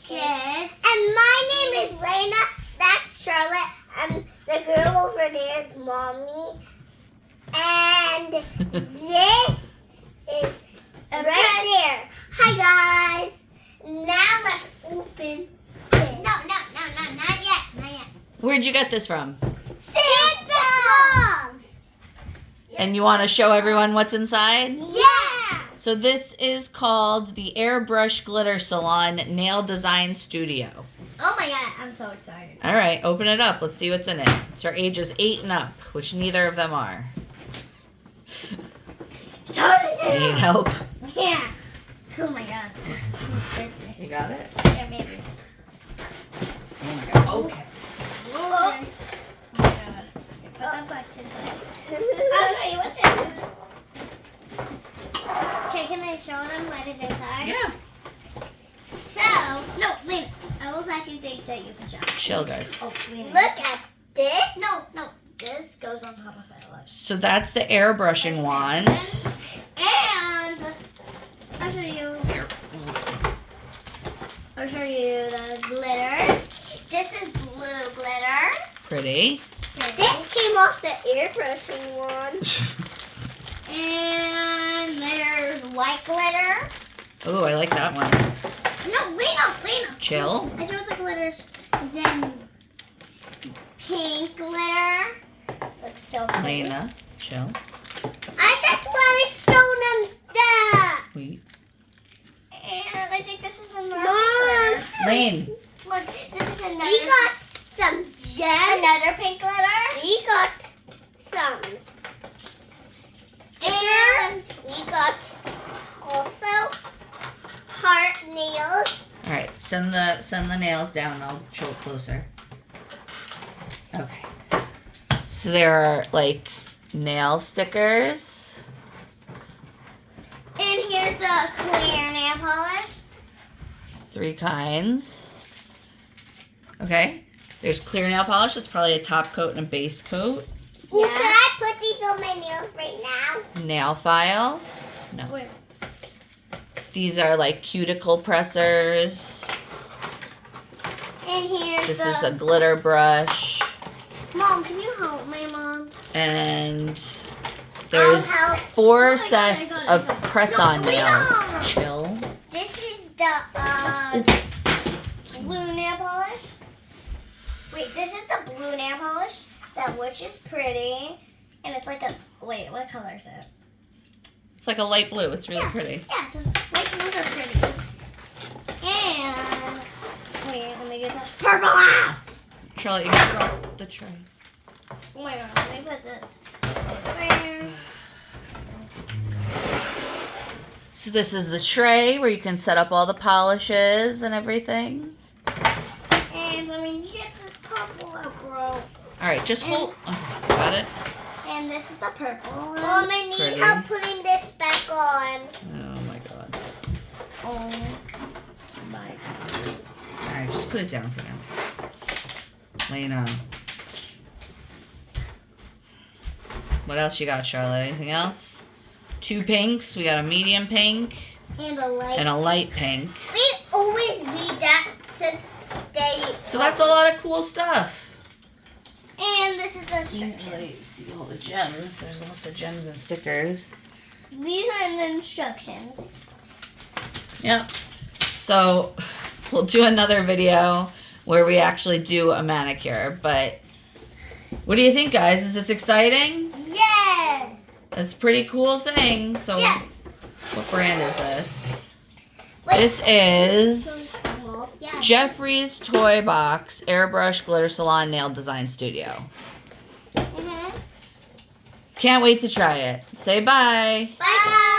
kids. And my name is Lena. That's Charlotte. And the girl over there is Mommy. And this is right there. Hi guys. Now let's open this. No, not yet. Where'd you get this from? Santa Claus. And you want to show everyone what's inside? Yeah. So this is called the Airbrush Glitter Salon Nail Design Studio. Oh my god, I'm so excited. All right, open it up. Let's see what's in it. It's for ages 8 and up, which neither of them are. Need help? Yeah. Oh my god. You got it? Yeah, maybe. Oh my god. Okay. Oh my god. Put that box inside. I'll show you what's in. Okay, can I show them what is inside? Yeah. So, no, wait. I will pass you things that you can show. Chill, guys. Oh, wait. Look at this. No. This goes on top of it. Look. So that's the airbrushing wand. And I'll show you. Here. I'll show you the glitters. This is blue glitter. Pretty. This came off the airbrushing one. And there's white glitter. Oh, I like that one. No, Lena. Chill. I drew the glitters. Then pink glitter. Looks so pretty. Lena, chill. I just want to show them that. Wait. And I think this is another Mom. glitter. Lane. Look, this is another. We got some gems. Another pink glitter. We got some. And we got also heart nails. All right, send the nails down. I'll show it closer. Okay. So there are like nail stickers. And here's the clear nail polish. 3 kinds. Okay. There's clear nail polish. It's probably a top coat and a base coat. Ooh, can I put these on my nails right now? Nail file. No. Where? These are like cuticle pressers. And here's This the... is a glitter brush. Mom, can you help my mom? And there's I'll help. 4 I sets got it. of press-on No, nails. no. Chill. This is the blue nail polish. Wait, this is the blue nail polish, that which is pretty. And it's like a, wait, what color is it? It's like a light blue. It's really Yeah. pretty. Yeah, it's light blues are pretty. And, wait, let me get this purple out. Charlotte, you can drop the tray. Oh my god, let me put this there. So this is the tray where you can set up all the polishes and everything. And let me get this purple out, bro. All right, just hold. Okay, got it. And this is the purple one. Mom, I need Pretty. help putting this back on. Oh my god. Oh my god. All right, just put it down for now. Lena. What else you got, Charlotte? Anything else? 2 pinks. We got a medium pink And a light. and a light pink. We always need that to stay. So that's a lot of cool stuff. And this is the You can't instructions. really see all the gems. There's lots of gems and stickers. These are in the instructions. Yep. So we'll do another video where we actually do a manicure. But what do you think, guys? Is this exciting? Yeah. That's a pretty cool thing. So Yeah. what brand is this? Wait. This is Yeah. Jeffrey's Toy Box Airbrush Glitter Salon Nail Design Studio. Mm-hmm. Can't wait to try it. Say bye. Bye, guys.